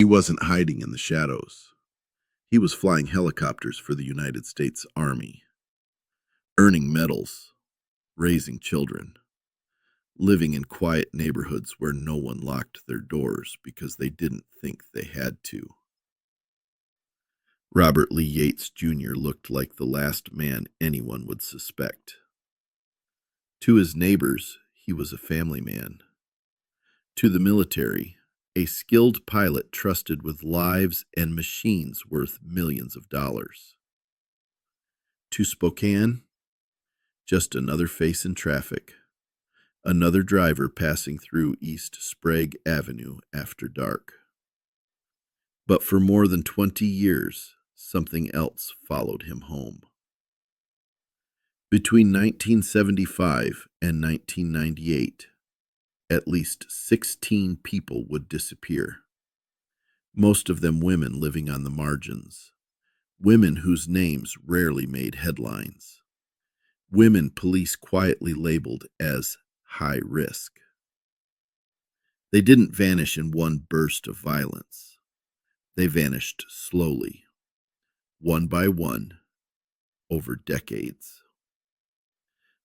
wasn't hiding in the shadows. He was flying helicopters for the United States Army, earning medals, raising children, living in quiet neighborhoods where no one locked their doors because they didn't think they had to. Robert Lee Yates Jr. looked like the last man anyone would suspect. To his neighbors, he was a family man. To the military, a skilled pilot trusted with lives and machines worth millions of dollars. To Spokane, just another face in traffic, another driver passing through East Sprague Avenue after dark. But for more than 20 years, something else followed him home. Between 1975 and 1998, at least 16 people would disappear, most of them women living on the margins, women whose names rarely made headlines, women police quietly labeled as high risk. They didn't vanish in one burst of violence. They vanished slowly, one by one, over decades.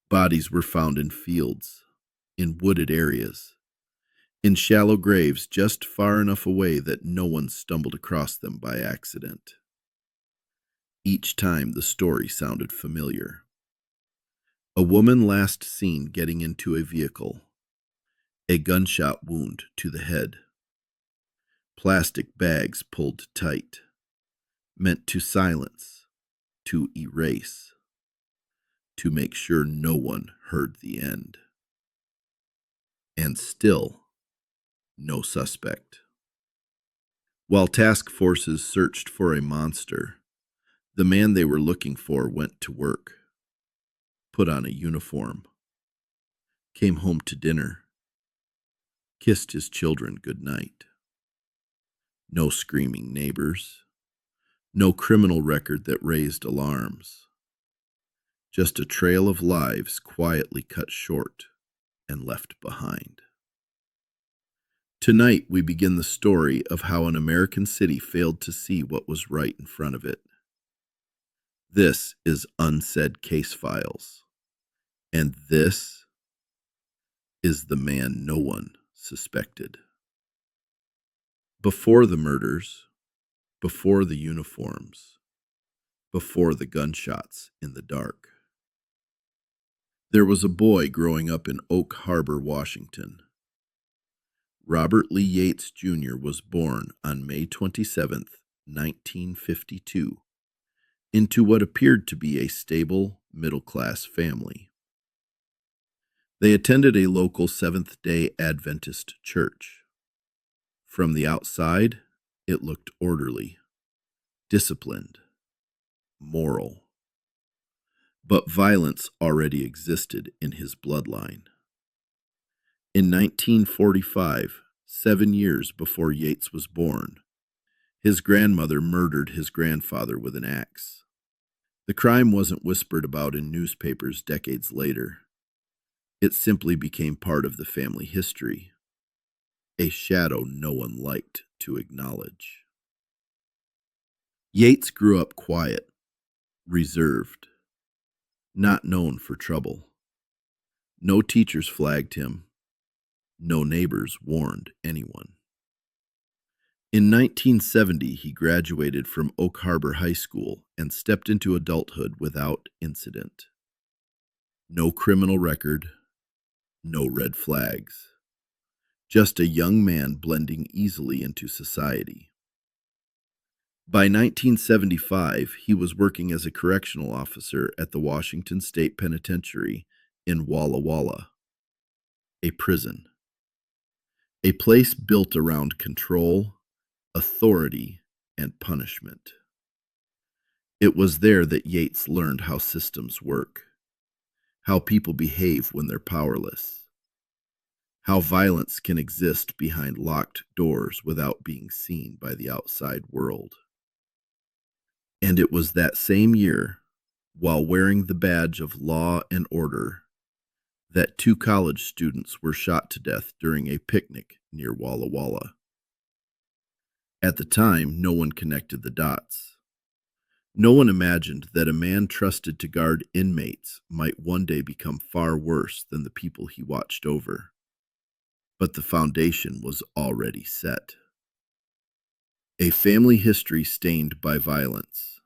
Bodies were found in fields, in wooded areas, in shallow graves just far enough away that no one stumbled across them by accident. Each time the story sounded familiar. A woman last seen getting into a vehicle, a gunshot wound to the head, plastic bags pulled tight, meant to silence, to erase, to make sure no one heard the end. And still, no suspect. While task forces searched for a monster, the man they were looking for went to work, put on a uniform, came home to dinner, kissed his children goodnight. No screaming neighbors, no criminal record that raised alarms. Just a trail of lives quietly cut short and left behind. Tonight we begin the story of how an American city failed to see what was right in front of it. This is Unsaid Case Files, and this is the man no one suspected. Before the murders, before the uniforms, before the gunshots in the dark, there was a boy growing up in Oak Harbor, Washington. Robert Lee Yates Jr. was born on May 27, 1952, into what appeared to be a stable, middle-class family. They attended a local Seventh-day Adventist church. From the outside, it looked orderly, disciplined, moral. But violence already existed in his bloodline. In 1945, 7 years before Yates was born, his grandmother murdered his grandfather with an axe. The crime wasn't whispered about in newspapers decades later. It simply became part of the family history, a shadow no one liked to acknowledge. Yates grew up quiet, reserved, not known for trouble. No teachers flagged him. No neighbors warned anyone. In 1970, he graduated from Oak Harbor High School and stepped into adulthood without incident. No criminal record, no red flags. Just a young man blending easily into society. By 1975, he was working as a correctional officer at the Washington State Penitentiary in Walla Walla, a prison. A place built around control, authority, and punishment. It was there that Yates learned how systems work, how people behave when they're powerless, how violence can exist behind locked doors without being seen by the outside world. And it was that same year, while wearing the badge of law and order, that 2 college students were shot to death during a picnic near Walla Walla. At the time, no one connected the dots. No one imagined that a man trusted to guard inmates might one day become far worse than the people he watched over. But the foundation was already set. A family history stained by violence,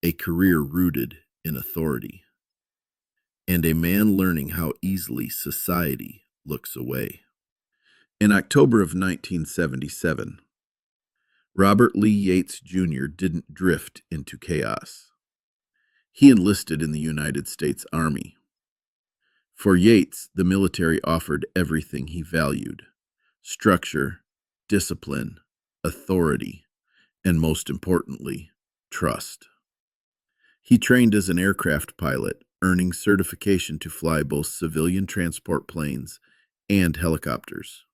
a career rooted in authority, and a man learning how easily society looks away. In October of 1977, Robert Lee Yates Jr. didn't drift into chaos. He enlisted in the United States Army. For Yates, the military offered everything he valued: structure, discipline, authority, and most importantly, trust. He trained as an aircraft pilot, earning certification to fly both civilian transport planes and helicopters.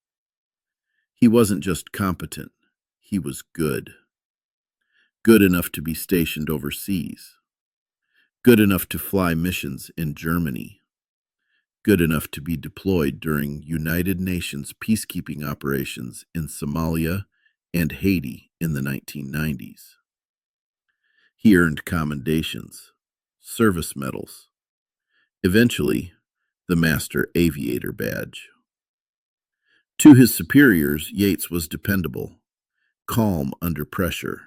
He wasn't just competent, he was good. Good enough to be stationed overseas. Good enough to fly missions in Germany. Good enough to be deployed during United Nations peacekeeping operations in Somalia and Haiti in the 1990s. He earned commendations, service medals, eventually the Master Aviator Badge. To his superiors, Yates was dependable, calm under pressure,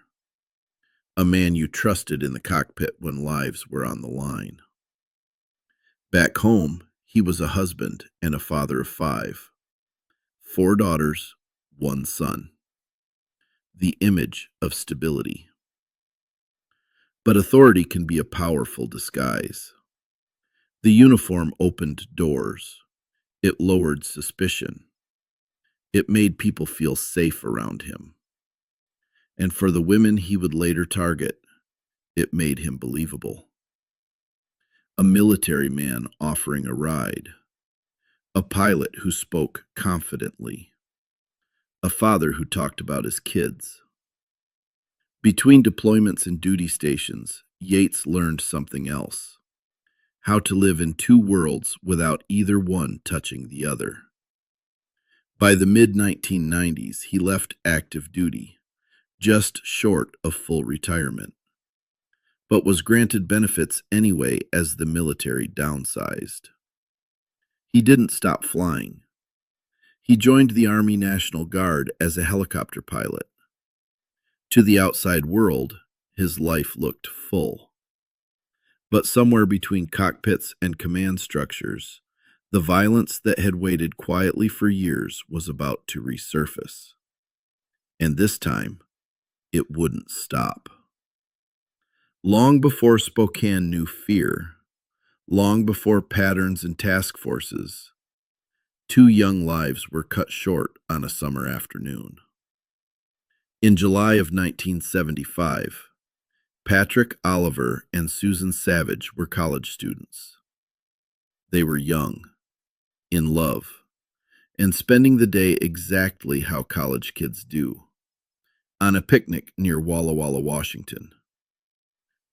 a man you trusted in the cockpit when lives were on the line. Back home, he was a husband and a father of 5, 4 daughters, 1 son. The image of stability. But authority can be a powerful disguise. The uniform opened doors. It lowered suspicion. It made people feel safe around him. And for the women he would later target, it made him believable. A military man offering a ride. A pilot who spoke confidently. A father who talked about his kids. Between deployments and duty stations, Yates learned something else: how to live in 2 worlds without either one touching the other. By the mid-1990s, he left active duty, just short of full retirement, but was granted benefits anyway as the military downsized. He didn't stop flying. He joined the Army National Guard as a helicopter pilot. To the outside world, his life looked full. But somewhere between cockpits and command structures, the violence that had waited quietly for years was about to resurface. And this time, it wouldn't stop. Long before Spokane knew fear, long before patterns and task forces, 2 young lives were cut short on a summer afternoon. In July of 1975, Patrick Oliver and Susan Savage were college students. They were young, in love, and spending the day exactly how college kids do, on a picnic near Walla Walla, Washington.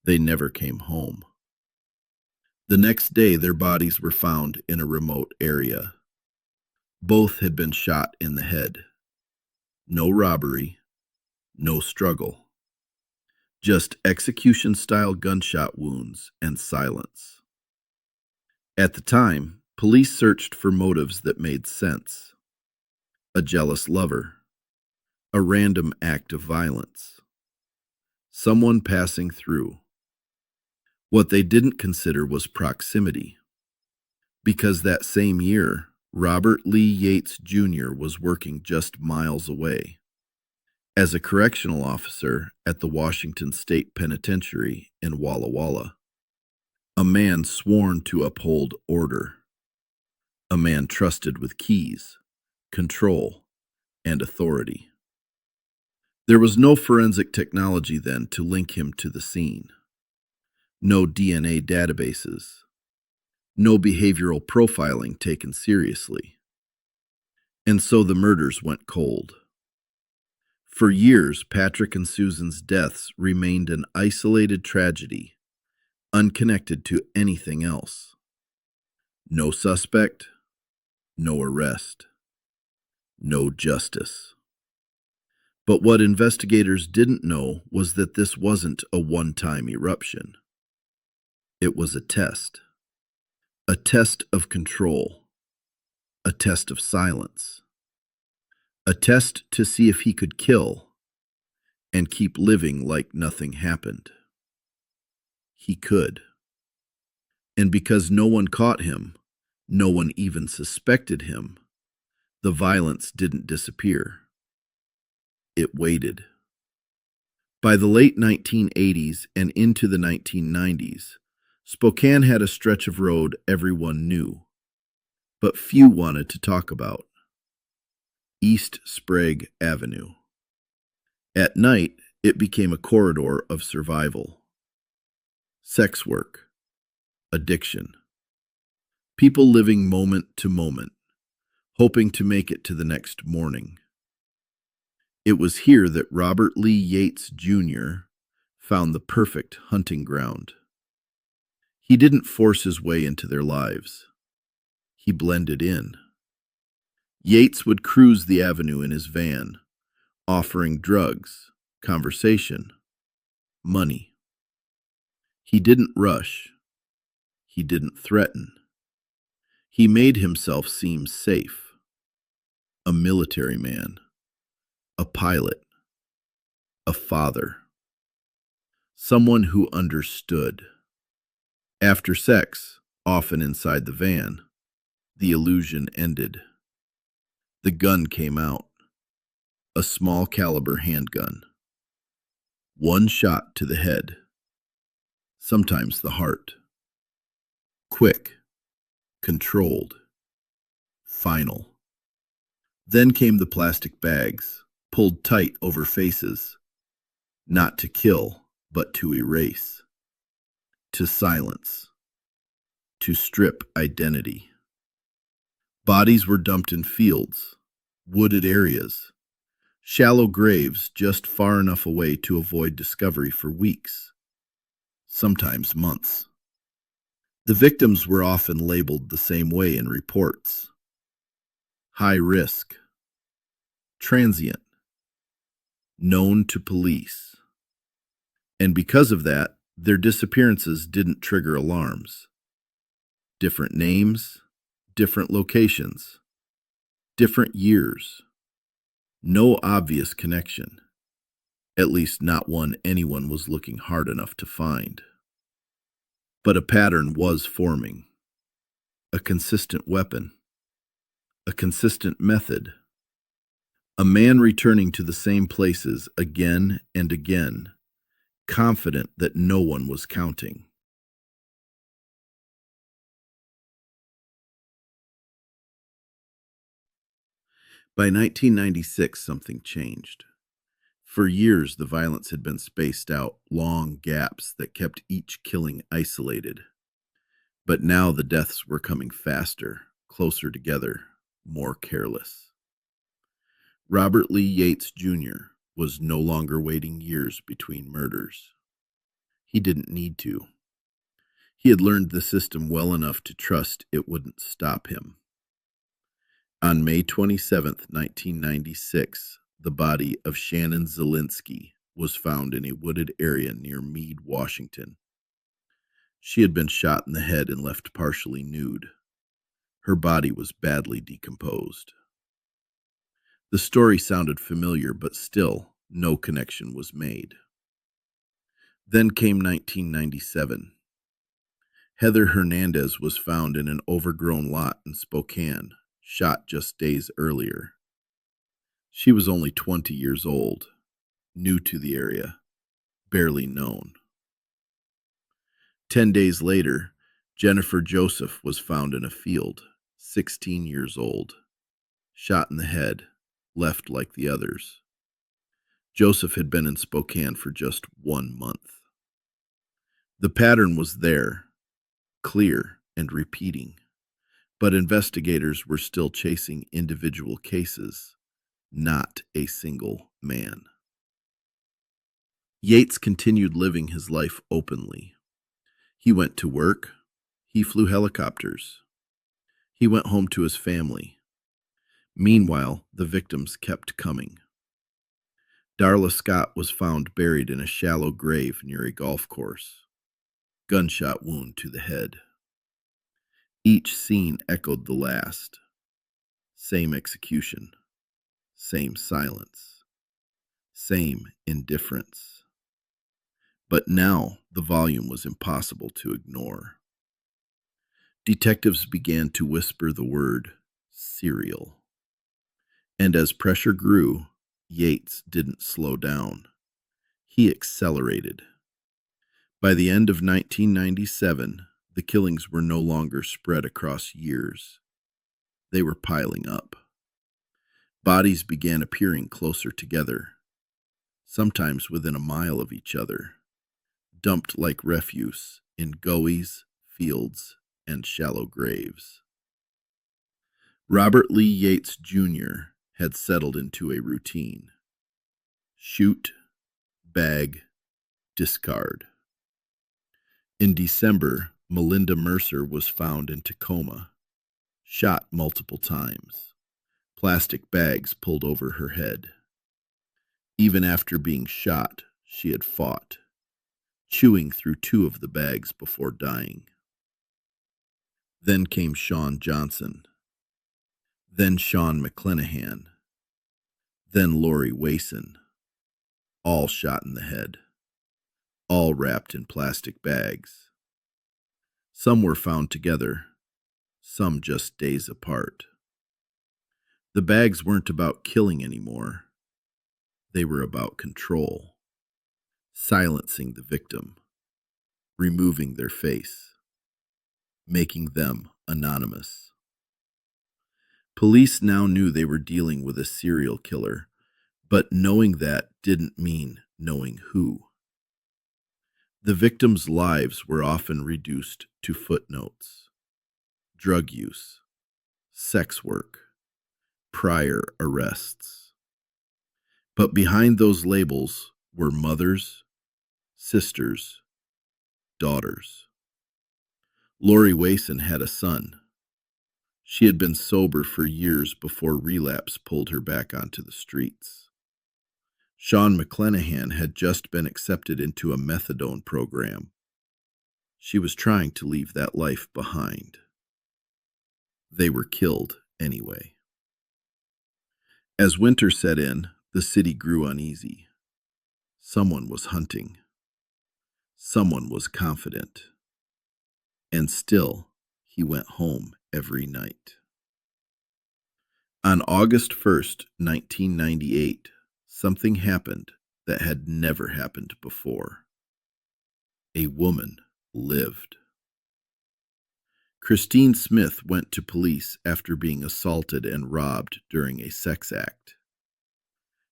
They never came home. The next day, their bodies were found in a remote area. Both had been shot in the head. No robbery, no struggle. Just execution-style gunshot wounds and silence. At the time, police searched for motives that made sense. A jealous lover. A random act of violence. Someone passing through. What they didn't consider was proximity. Because that same year, Robert Lee Yates Jr. was working just miles away as a correctional officer at the Washington State Penitentiary in Walla Walla. A man sworn to uphold order. A man trusted with keys, control, and authority. There was no forensic technology then to link him to the scene. No DNA databases. No behavioral profiling taken seriously. And so the murders went cold. For years, Patrick and Susan's deaths remained an isolated tragedy, unconnected to anything else. No suspect, no arrest, no justice. But what investigators didn't know was that this wasn't a one-time eruption. It was a test of control, a test of silence, a test to see if he could kill and keep living like nothing happened. He could. And because no one caught him, no one even suspected him, the violence didn't disappear. It waited. By the late 1980s and into the 1990s, Spokane had a stretch of road everyone knew, but few wanted to talk about. East Sprague Avenue. At night, it became a corridor of survival. Sex work, addiction, people living moment to moment, hoping to make it to the next morning. It was here that Robert Lee Yates Jr. found the perfect hunting ground. He didn't force his way into their lives. He blended in. Yates would cruise the avenue in his van, offering drugs, conversation, money. He didn't rush. He didn't threaten. He made himself seem safe. A military man, a pilot, a father, someone who understood. After sex, often inside the van, the illusion ended. The gun came out, a small caliber handgun. One shot to the head, sometimes the heart. Quick, controlled, final. Then came the plastic bags, pulled tight over faces, not to kill, but to erase, to silence, to strip identity. Bodies were dumped in fields, wooded areas, shallow graves just far enough away to avoid discovery for weeks, sometimes months. The victims were often labeled the same way in reports. High risk, transient, known to police. And because of that, their disappearances didn't trigger alarms. Different names, different locations, different years. No obvious connection, at least not one anyone was looking hard enough to find. But a pattern was forming. A consistent weapon. A consistent method. A man returning to the same places again and again, confident that no one was counting. By 1996, something changed. For years, the violence had been spaced out, long gaps that kept each killing isolated. But now the deaths were coming faster, closer together, more careless. Robert Lee Yates Jr. was no longer waiting years between murders. He didn't need to. He had learned the system well enough to trust it wouldn't stop him. On May 27, 1996, the body of Shannon Zielinski was found in a wooded area near Meade, Washington. She had been shot in the head and left partially nude. Her body was badly decomposed. The story sounded familiar, but still, no connection was made. Then came 1997. Heather Hernandez was found in an overgrown lot in Spokane, shot just days earlier. She was only 20 years old, new to the area, barely known. 10 days later, Jennifer Joseph was found in a field, 16 years old, shot in the head, left like the others. Joseph had been in Spokane for just 1 month. The pattern was there, clear and repeating, but investigators were still chasing individual cases, not a single man. Yates continued living his life openly. He went to work. He flew helicopters. He went home to his family. Meanwhile, the victims kept coming. Darla Scott was found buried in a shallow grave near a golf course. Gunshot wound to the head. Each scene echoed the last. Same execution. Same silence. Same indifference. But now the volume was impossible to ignore. Detectives began to whisper the word serial. And as pressure grew, Yates didn't slow down. He accelerated. By the end of 1997, the killings were no longer spread across years. They were piling up. Bodies began appearing closer together, sometimes within a mile of each other, dumped like refuse in gullies, fields, and shallow graves. Robert Lee Yates Jr. had settled into a routine. Shoot, bag, discard. In December, Melinda Mercer was found in Tacoma, shot multiple times, plastic bags pulled over her head. Even after being shot, she had fought, chewing through 2 of the bags before dying. Then came Sean Johnson. Then Sean McClenahan. Then Lori Wason. All shot in the head. All wrapped in plastic bags. Some were found together, some just days apart. The bags weren't about killing anymore. They were about control, silencing the victim, removing their face, making them anonymous. Police now knew they were dealing with a serial killer, but knowing that didn't mean knowing who. The victims' lives were often reduced to footnotes: drug use, sex work, prior arrests. But behind those labels were mothers, sisters, daughters. Lori Wason had a son. She had been sober for years before relapse pulled her back onto the streets. Sean McClenahan had just been accepted into a methadone program. She was trying to leave that life behind. They were killed anyway. As winter set in, the city grew uneasy. Someone was hunting. Someone was confident. And still, he went home every night. On August 1st, 1998, something happened that had never happened before. A woman lived. Christine Smith went to police after being assaulted and robbed during a sex act.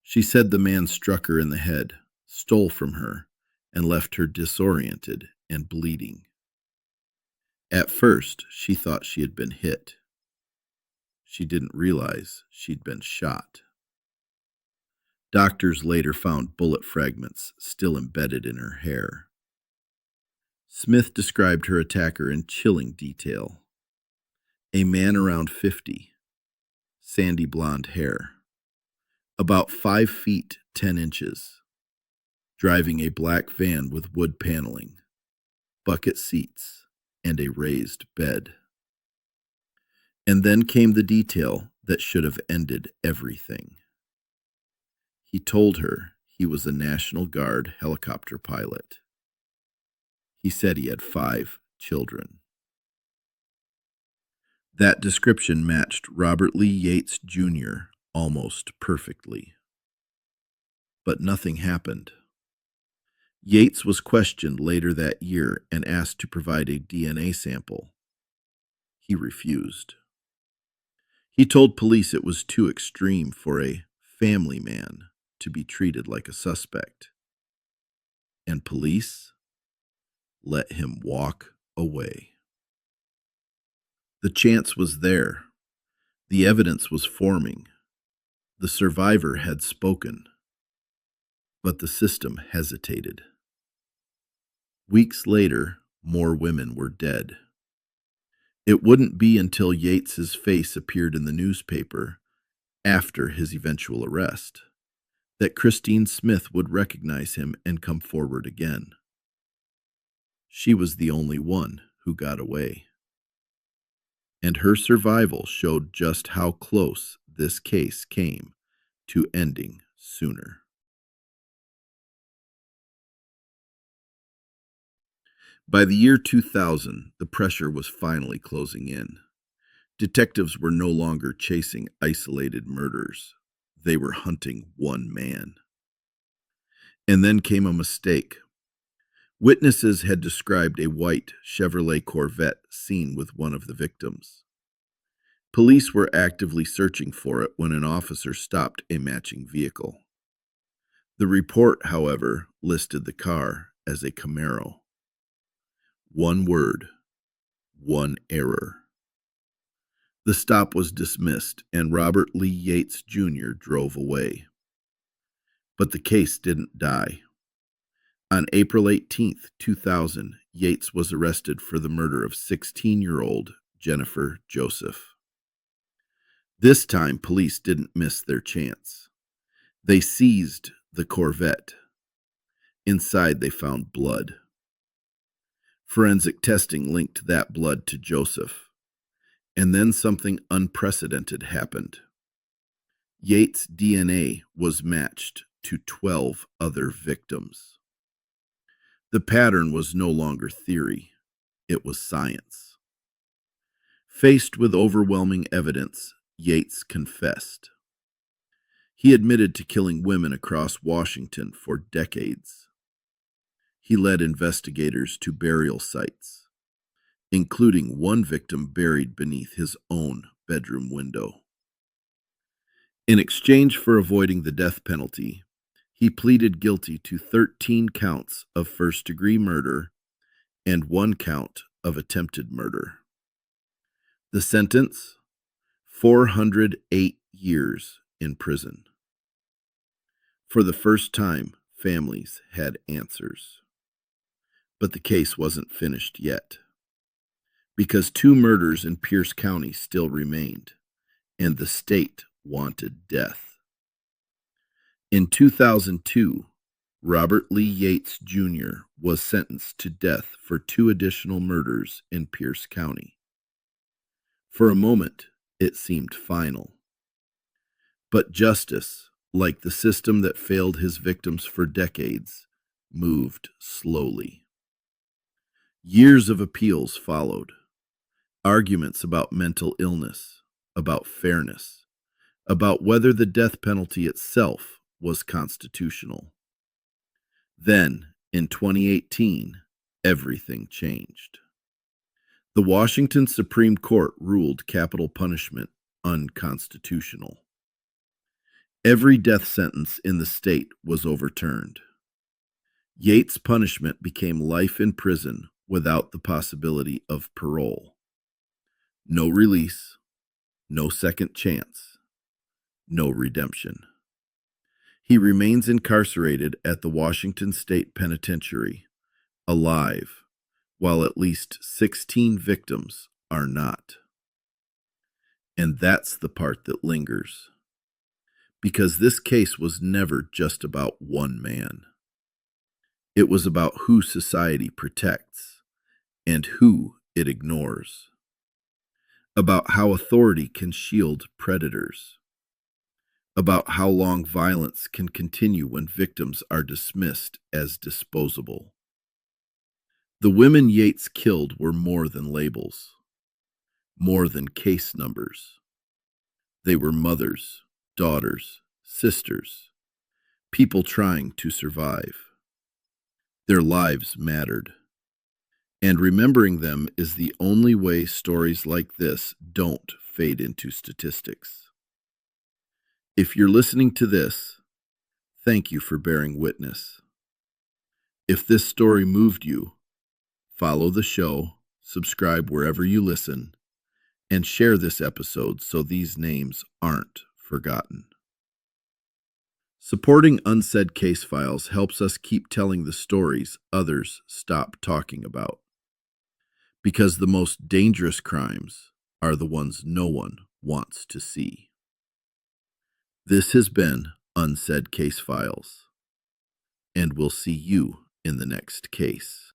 She said the man struck her in the head, stole from her, and left her disoriented and bleeding. At first, she thought she had been hit. She didn't realize she'd been shot. Doctors later found bullet fragments still embedded in her hair. Smith described her attacker in chilling detail. A man around 50, sandy blonde hair, about 5 feet 10 inches, driving a black van with wood paneling, bucket seats, and a raised bed. And then came the detail that should have ended everything. He told her he was a National Guard helicopter pilot. He said he had 5 children. That description matched Robert Lee Yates Jr. almost perfectly. But nothing happened. Yates was questioned later that year and asked to provide a DNA sample. He refused. He told police it was too extreme for a family man to be treated like a suspect. And police let him walk away. The chance was there. The evidence was forming. The survivor had spoken. But the system hesitated. Weeks later, more women were dead. It wouldn't be until Yates's face appeared in the newspaper, after his eventual arrest, that Christine Smith would recognize him and come forward again. She was the only one who got away. And her survival showed just how close this case came to ending sooner. By the year 2000, the pressure was finally closing in. Detectives were no longer chasing isolated murders. They were hunting one man. And then came a mistake. Witnesses had described a white Chevrolet Corvette seen with one of the victims. Police were actively searching for it when an officer stopped a matching vehicle. The report, however, listed the car as a Camaro. One word, one error. The stop was dismissed, and Robert Lee Yates Jr. drove away. But the case didn't die. On April 18, 2000, Yates was arrested for the murder of 16-year-old Jennifer Joseph. This time, police didn't miss their chance. They seized the Corvette. Inside, they found blood. Forensic testing linked that blood to Joseph. And then something unprecedented happened. Yates' DNA was matched to 12 other victims. The pattern was no longer theory, it was science. Faced with overwhelming evidence, Yates confessed. He admitted to killing women across Washington for decades. He led investigators to burial sites, including one victim buried beneath his own bedroom window. In exchange for avoiding the death penalty, he pleaded guilty to 13 counts of first-degree murder and 1 count of attempted murder. The sentence? 408 years in prison. For the first time, families had answers. But the case wasn't finished yet, because 2 murders in Pierce County still remained, and the state wanted death. In 2002, Robert Lee Yates Jr. was sentenced to death for 2 additional murders in Pierce County. For a moment, it seemed final. But justice, like the system that failed his victims for decades, moved slowly. Years of appeals followed. Arguments about mental illness, about fairness, about whether the death penalty itself was constitutional. Then, in 2018, everything changed. The Washington Supreme Court ruled capital punishment unconstitutional. Every death sentence in the state was overturned. Yates' punishment became life in prison without the possibility of parole. No release, no second chance, no redemption. He remains incarcerated at the Washington State Penitentiary, alive, while at least 16 victims are not. And that's the part that lingers. Because this case was never just about one man. It was about who society protects and who it ignores. About how authority can shield predators. About how long violence can continue when victims are dismissed as disposable. The women Yates killed were more than labels, more than case numbers. They were mothers, daughters, sisters, people trying to survive. Their lives mattered. And remembering them is the only way stories like this don't fade into statistics. If you're listening to this, thank you for bearing witness. If this story moved you, follow the show, subscribe wherever you listen, and share this episode so these names aren't forgotten. Supporting Unsaid Case Files helps us keep telling the stories others stop talking about. Because the most dangerous crimes are the ones no one wants to see. This has been Unsaid Case Files. And we'll see you in the next case.